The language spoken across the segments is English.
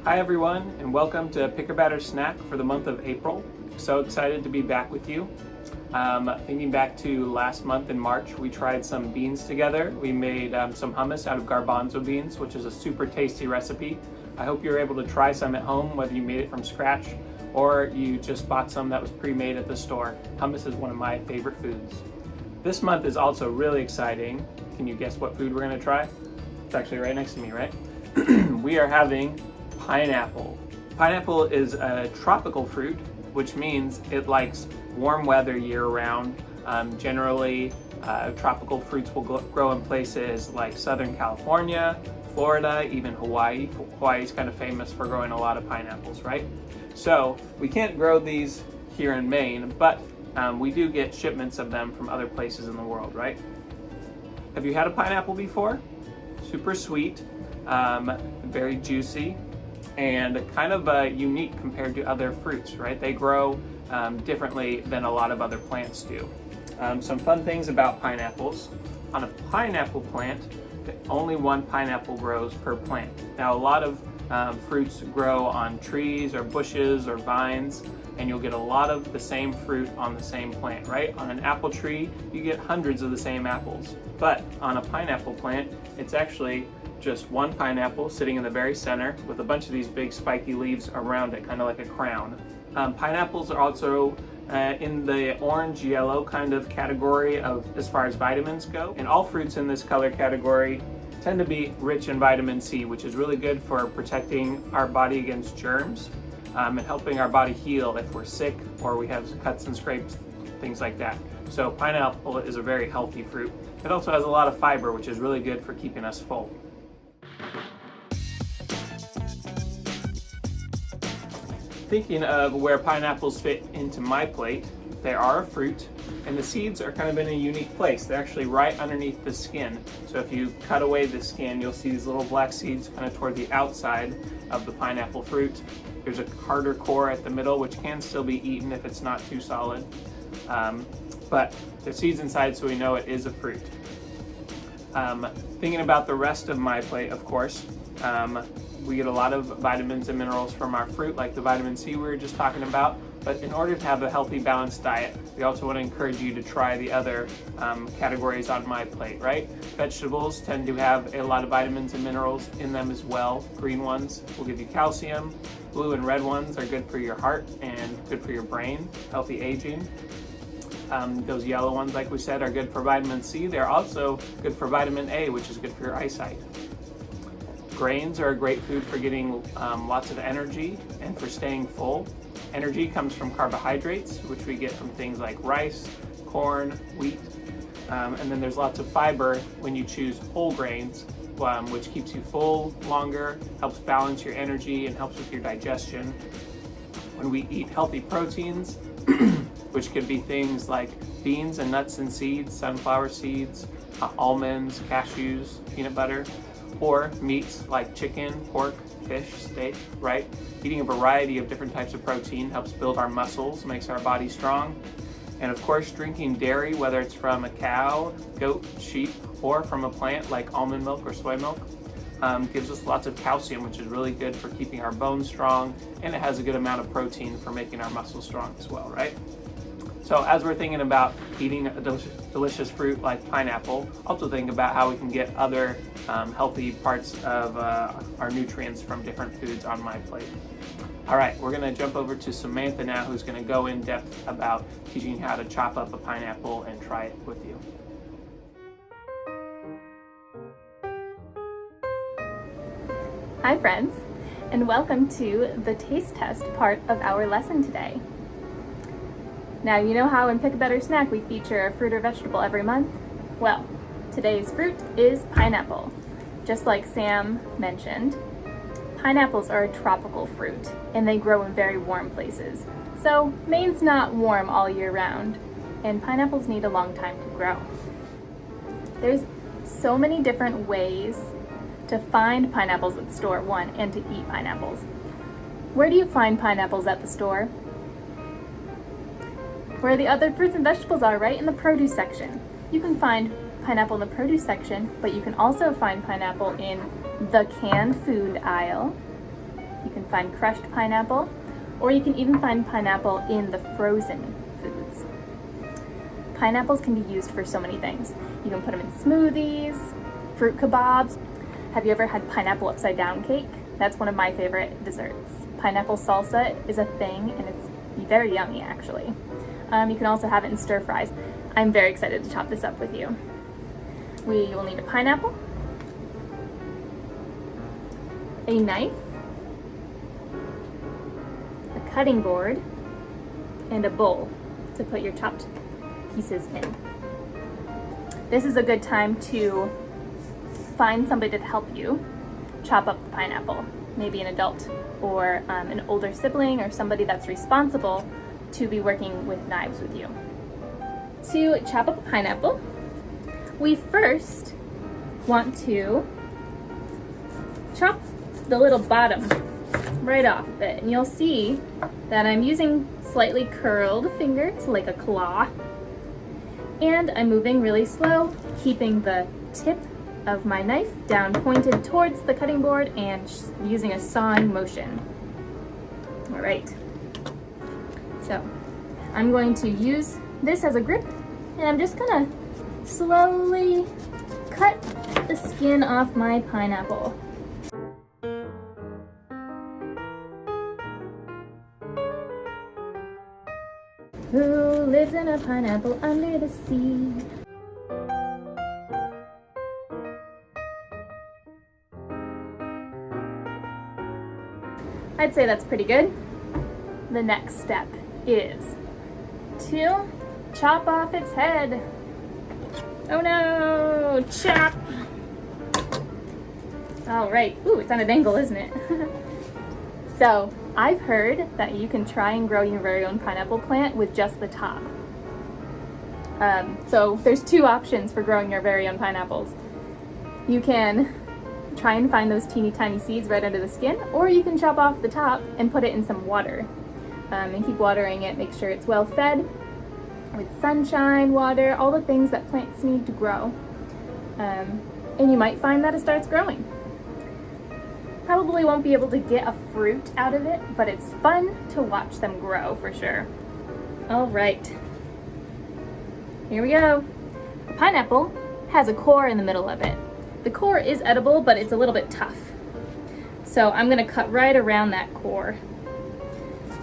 Hi everyone, and welcome to Pick a Batter Snack for the month of April. So excited to be back with you. Thinking back to last month in March, we tried some beans together. We made some hummus out of garbanzo beans, which is a super tasty recipe. I hope you're able to try some at home, whether you made it from scratch or you just bought some that was pre-made at the store. Hummus is one of my favorite foods. This month is also really exciting. Can you guess what food we're gonna try? It's actually right next to me, right? We are having pineapple. Pineapple is a tropical fruit, which means it likes warm weather year-round. Generally, tropical fruits will grow in places like Southern California, Florida, even Hawaii. Hawaii is kind of famous for growing a lot of pineapples, right? So we can't grow these here in Maine, but we do get shipments of them from other places in the world, right? Have you had a pineapple before? Super sweet, very juicy, and kind of unique compared to other fruits, right? They grow differently than a lot of other plants do. Some fun things about pineapples. On a pineapple plant, only one pineapple grows per plant. Now, a lot of fruits grow on trees or bushes or vines, and you'll get a lot of the same fruit on the same plant, right? On an apple tree, you get hundreds of the same apples. But on a pineapple plant, it's actually just one pineapple sitting in the very center with a bunch of these big spiky leaves around it, kind of like a crown. Pineapples are also in the orange-yellow kind of category of as far as vitamins go. And all fruits in this color category tend to be rich in vitamin C, which is really good for protecting our body against germs and helping our body heal if we're sick or we have cuts and scrapes, things like that. So pineapple is a very healthy fruit. It also has a lot of fiber, which is really good for keeping us full. Thinking of where pineapples fit into MyPlate, they are a fruit, and the seeds are kind of in a unique place. They're actually right underneath the skin. So if you cut away the skin, you'll see these little black seeds kind of toward the outside of the pineapple fruit. There's a harder core at the middle, which can still be eaten if it's not too solid. But the seeds inside, so we know it is a fruit. Thinking about the rest of MyPlate, of course, we get a lot of vitamins and minerals from our fruit, like the vitamin C we were just talking about. But in order to have a healthy, balanced diet, we also want to encourage you to try the other categories on MyPlate, right? Vegetables tend to have a lot of vitamins and minerals in them as well. Green ones will give you calcium. Blue and red ones are good for your heart and good for your brain, healthy aging. Those yellow ones, like we said, are good for vitamin C. They're also good for vitamin A, which is good for your eyesight. Grains are a great food for getting lots of energy and for staying full. Energy comes from carbohydrates, which we get from things like rice, corn, wheat, and then there's lots of fiber when you choose whole grains, which keeps you full longer, helps balance your energy, and helps with your digestion. When we eat healthy proteins, which could be things like beans and nuts and seeds, sunflower seeds, almonds, cashews, peanut butter, or meats like chicken, pork, fish, steak, right? Eating a variety of different types of protein helps build our muscles, makes our body strong. And of course, drinking dairy, whether it's from a cow, goat, sheep, or from a plant like almond milk or soy milk, gives us lots of calcium, which is really good for keeping our bones strong, and it has a good amount of protein for making our muscles strong as well, right? So as we're thinking about eating a delicious fruit like pineapple, also think about how we can get other healthy parts of our nutrients from different foods on MyPlate. All right, we're gonna jump over to Samantha now, who's gonna go in depth about teaching you how to chop up a pineapple and try it with you. Hi friends, and welcome to the taste test part of our lesson today. Now, you know how in Pick a Better Snack we feature a fruit or vegetable every month? Well, today's fruit is pineapple. Just like Sam mentioned, pineapples are a tropical fruit and they grow in very warm places. So Maine's not warm all year round, and pineapples need a long time to grow. There's so many different ways to find pineapples at the store, and to eat pineapples. Where do you find pineapples at the store? Where the other fruits and vegetables are, right? In the produce section. You can find pineapple in the produce section, but you can also find pineapple in the canned food aisle. You can find crushed pineapple, or you can even find pineapple in the frozen foods. Pineapples can be used for so many things. You can put them in smoothies, fruit kebabs. Have you ever had pineapple upside down cake? That's one of my favorite desserts. Pineapple salsa is a thing, and it's very yummy actually. You can also have it in stir fries. I'm very excited to chop this up with you. We will need a pineapple, a knife, a cutting board, and a bowl to put your chopped pieces in. This is a good time to find somebody to help you chop up the pineapple, maybe an adult or an older sibling or somebody that's responsible to be working with knives with you. To chop up a pineapple, we first want to chop the little bottom right off of it, and you'll see that I'm using slightly curled fingers like a claw, and I'm moving really slow, keeping the tip of my knife down pointed towards the cutting board and using a sawing motion. All right, so I'm going to use this as a grip, and I'm just gonna slowly cut the skin off my pineapple. Who lives in a pineapple under the sea? I'd say that's pretty good. The next step is to chop off its head. Oh no, chop! All right, ooh, it's on an angle, isn't it? So, I've heard that you can try and grow your very own pineapple plant with just the top. So there's two options for growing your very own pineapples. You can try and find those teeny tiny seeds right under the skin, or you can chop off the top and put it in some water. And keep watering it, make sure it's well fed with sunshine, water, all the things that plants need to grow. And you might find that it starts growing. Probably won't be able to get a fruit out of it, but it's fun to watch them grow for sure. All right, here we go. A pineapple has a core in the middle of it. The core is edible, but it's a little bit tough. So I'm gonna cut right around that core.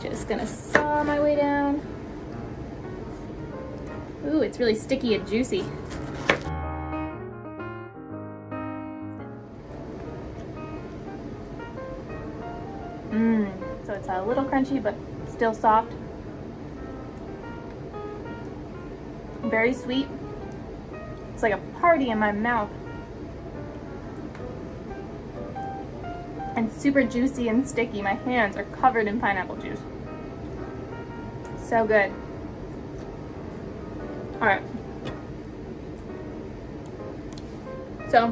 Just gonna saw my way down. Ooh, it's really sticky and juicy. So it's a little crunchy, but still soft. Very sweet. It's like a party in my mouth. And super juicy and sticky. My hands are covered in pineapple juice. So good. All right. So,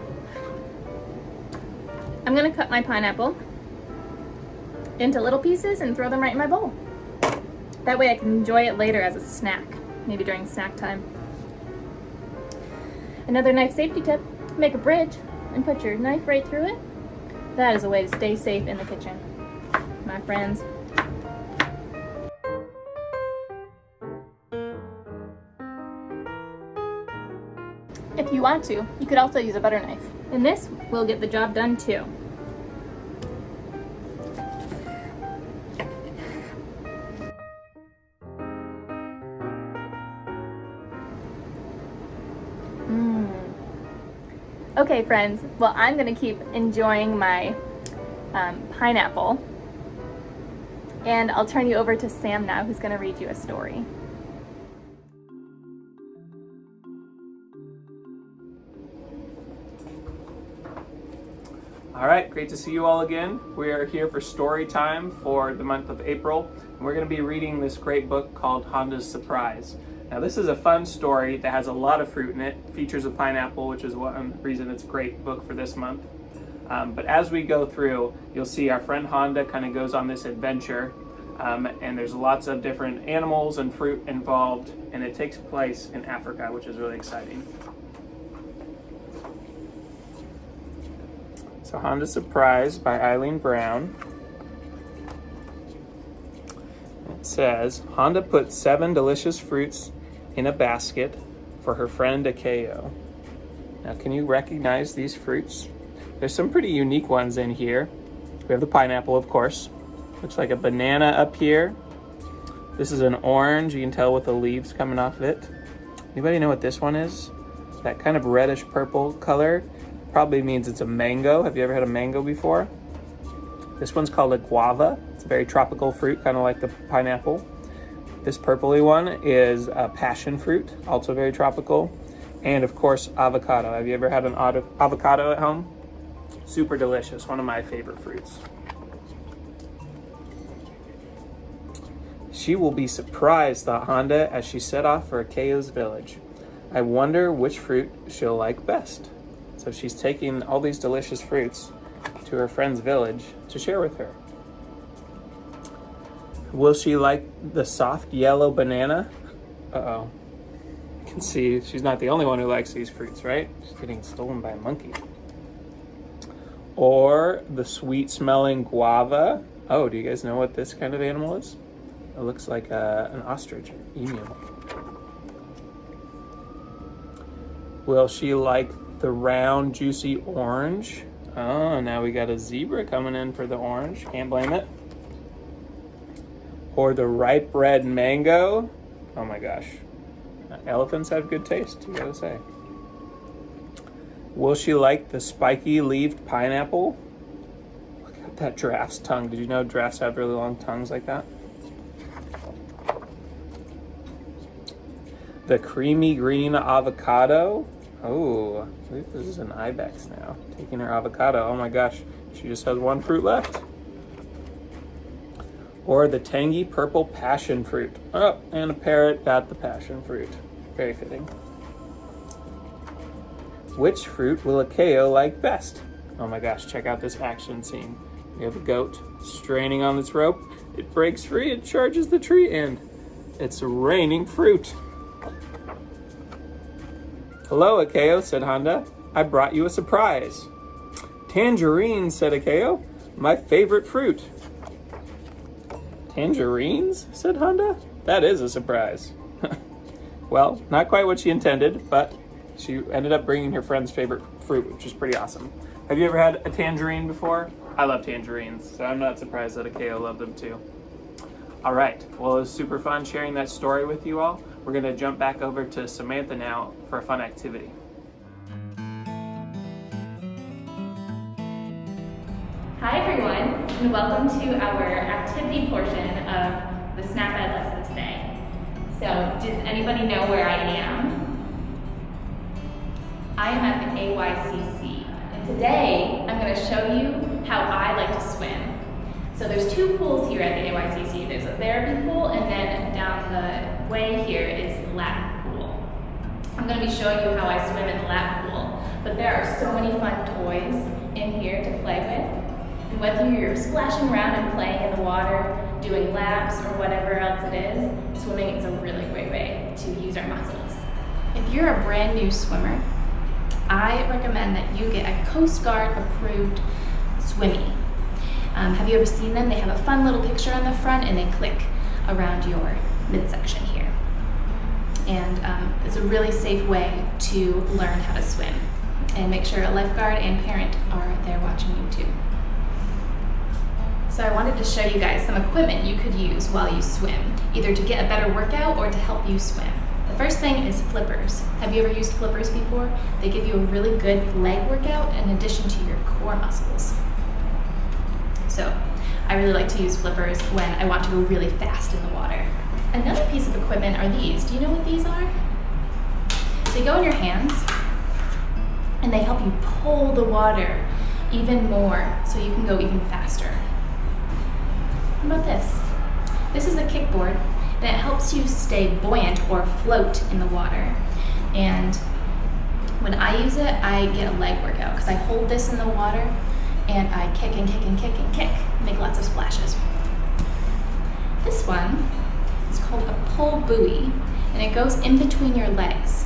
I'm gonna cut my pineapple into little pieces and throw them right in my bowl. That way I can enjoy it later as a snack, maybe during snack time. Another knife safety tip, make a bridge and put your knife right through it. That is a way to stay safe in the kitchen, my friends. If you want to, you could also use a butter knife. And this will get the job done too. Okay, friends, well, I'm gonna keep enjoying my pineapple, and I'll turn you over to Sam now, who's gonna read you a story. All right, great to see you all again. We are here for story time for the month of April, and we're going to be reading this great book called Handa's Surprise. Now, this is a fun story that has a lot of fruit in it, features a pineapple, which is one reason it's a great book for this month. But as we go through, you'll see our friend Handa kind of goes on this adventure, and there's lots of different animals and fruit involved, and it takes place in Africa, which is really exciting. So Handa's Surprise by Eileen Brown. says, Handa put 7 delicious fruits in a basket for her friend Akeo. Now, can you recognize these fruits? There's some pretty unique ones in here. We have the pineapple, of course. Looks like a banana up here. This is an orange. You can tell with the leaves coming off of it. Anybody know what this one is? That kind of reddish purple color probably means it's a mango. Have you ever had a mango before? This one's called a guava. It's a very tropical fruit, kind of like the pineapple. This purpley one is a passion fruit, also very tropical. And of course, avocado. Have you ever had an avocado at home? Super delicious, one of my favorite fruits. She will be surprised, thought Handa, as she set off for Akeo's village. I wonder which fruit she'll like best. So she's taking all these delicious fruits to her friend's village to share with her. Will she like the soft yellow banana? Uh-oh. You can see she's not the only one who likes these fruits, right? She's getting stolen by a monkey. Or the sweet smelling guava. Oh, do you guys know what this kind of animal is? It looks like an ostrich, or emu. Will she like the round, juicy orange? Oh, now we got a zebra coming in for the orange. Can't blame it. Or the ripe red mango. Oh my gosh. Elephants have good taste, you gotta say. Will she like the spiky leaved pineapple? Look at that giraffe's tongue. Did you know giraffes have really long tongues like that? The creamy green avocado. Oh, I believe this is an ibex now. Taking her avocado. Oh my gosh, she just has one fruit left. Or the tangy purple passion fruit. Oh, and a parrot got the passion fruit. Very fitting. Which fruit will Akeo like best? Oh my gosh, check out this action scene. We have a goat straining on this rope. It breaks free, it charges the tree, and it's raining fruit. Hello, Akeo, said Handa. I brought you a surprise. Tangerines, said Akeo. My favorite fruit. Tangerines, said Handa. That is a surprise. Well, not quite what she intended, but she ended up bringing her friend's favorite fruit, which is pretty awesome. Have you ever had a tangerine before? I love tangerines, so I'm not surprised that Akeo loved them too. All right, well, it was super fun sharing that story with you all. We're gonna jump back over to Samantha now for a fun activity. Hi everyone, and welcome to our activity portion of the Snap Ed lesson today. So, does anybody know where I am? I am at the AYCC, and today I'm going to show you how I like to swim. So there's 2 pools here at the AYCC. There's a therapy pool, and then down the way here is the lap pool. I'm going to be showing you how I swim in the lap pool, but there are so many fun toys in here to play with. And whether you're splashing around and playing in the water, doing laps, or whatever else it is, swimming is a really great way to use our muscles. If you're a brand new swimmer, I recommend that you get a Coast Guard approved swimmy. Have you ever seen them? They have a fun little picture on the front and they click around your midsection here. And it's a really safe way to learn how to swim. And make sure a lifeguard and parent are there watching you too. So I wanted to show you guys some equipment you could use while you swim, either to get a better workout or to help you swim. The first thing is flippers. Have you ever used flippers before? They give you a really good leg workout in addition to your core muscles. So I really like to use flippers when I want to go really fast in the water. Another piece of equipment are these. Do you know what these are? They go in your hands and they help you pull the water even more so you can go even faster. How about this? This is a kickboard that helps you stay buoyant or float in the water. And when I use it, I get a leg workout because I hold this in the water and I kick and kick and kick and kick, make lots of splashes. This one is called a pull buoy, and it goes in between your legs.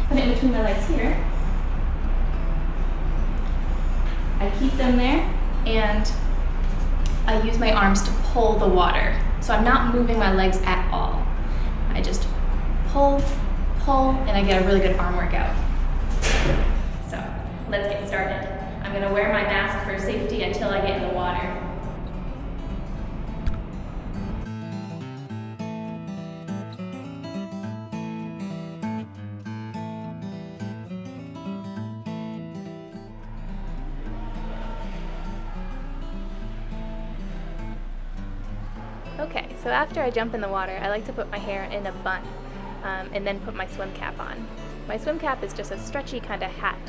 Put it in between my legs here. I keep them there, and I use my arms to pull the water So I'm not moving my legs at all. I just pull, and I get a really good arm workout. So let's get started. I'm gonna wear my mask for safety until I get in the water. Okay, so after I jump in the water, I like to put my hair in a bun and then put my swim cap on. My swim cap is just a stretchy kind of hat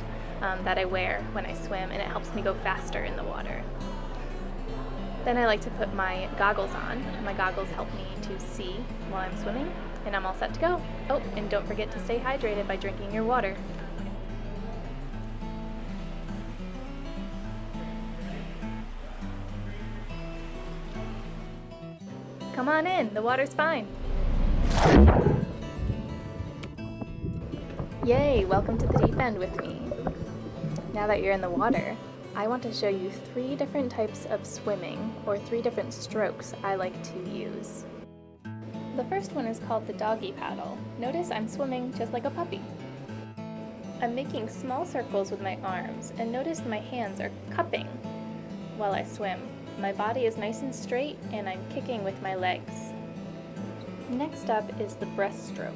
that I wear when I swim, and it helps me go faster in the water. Then I like to put my goggles on. My goggles help me to see while I'm swimming, and I'm all set to go. Oh, and don't forget to stay hydrated by drinking your water. Come on in, the water's fine. Yay, welcome to the deep end with me. Now that you're in the water, I want to show you 3 different types of swimming, or 3 different strokes I like to use. The first one is called the doggy paddle. Notice I'm swimming just like a puppy. I'm making small circles with my arms, and notice my hands are cupping while I swim. My body is nice and straight, and I'm kicking with my legs. Next up is the breaststroke.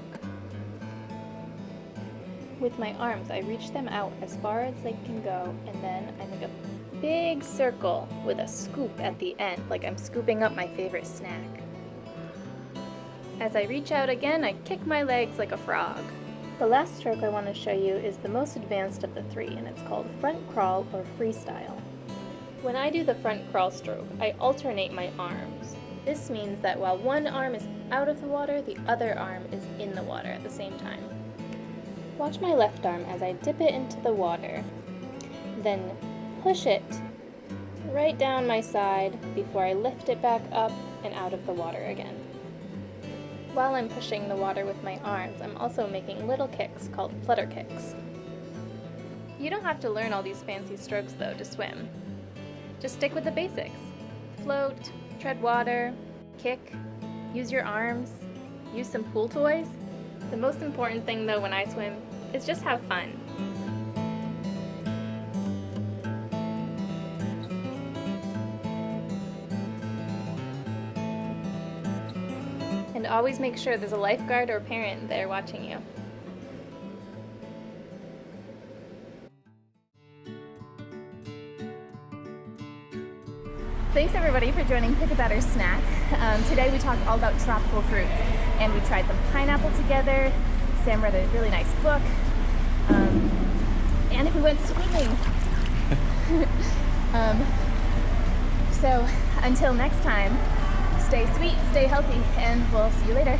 With my arms, I reach them out as far as they can go, and then I make a big circle with a scoop at the end, like I'm scooping up my favorite snack. As I reach out again, I kick my legs like a frog. The last stroke I want to show you is the most advanced of the 3, and it's called front crawl or freestyle. When I do the front crawl stroke, I alternate my arms. This means that while one arm is out of the water, the other arm is in the water at the same time. Watch my left arm as I dip it into the water, then push it right down my side before I lift it back up and out of the water again. While I'm pushing the water with my arms, I'm also making little kicks called flutter kicks. You don't have to learn all these fancy strokes though to swim. Just stick with the basics. Float, tread water, kick, use your arms, use some pool toys. The most important thing though when I swim is just have fun. And always make sure there's a lifeguard or parent there watching you. Thanks everybody for joining Pick a Better Snack. Today we talked all about tropical fruits, and we tried some pineapple together. Sam read a really nice book, and we went swimming. So until next time, stay sweet, stay healthy, and we'll see you later.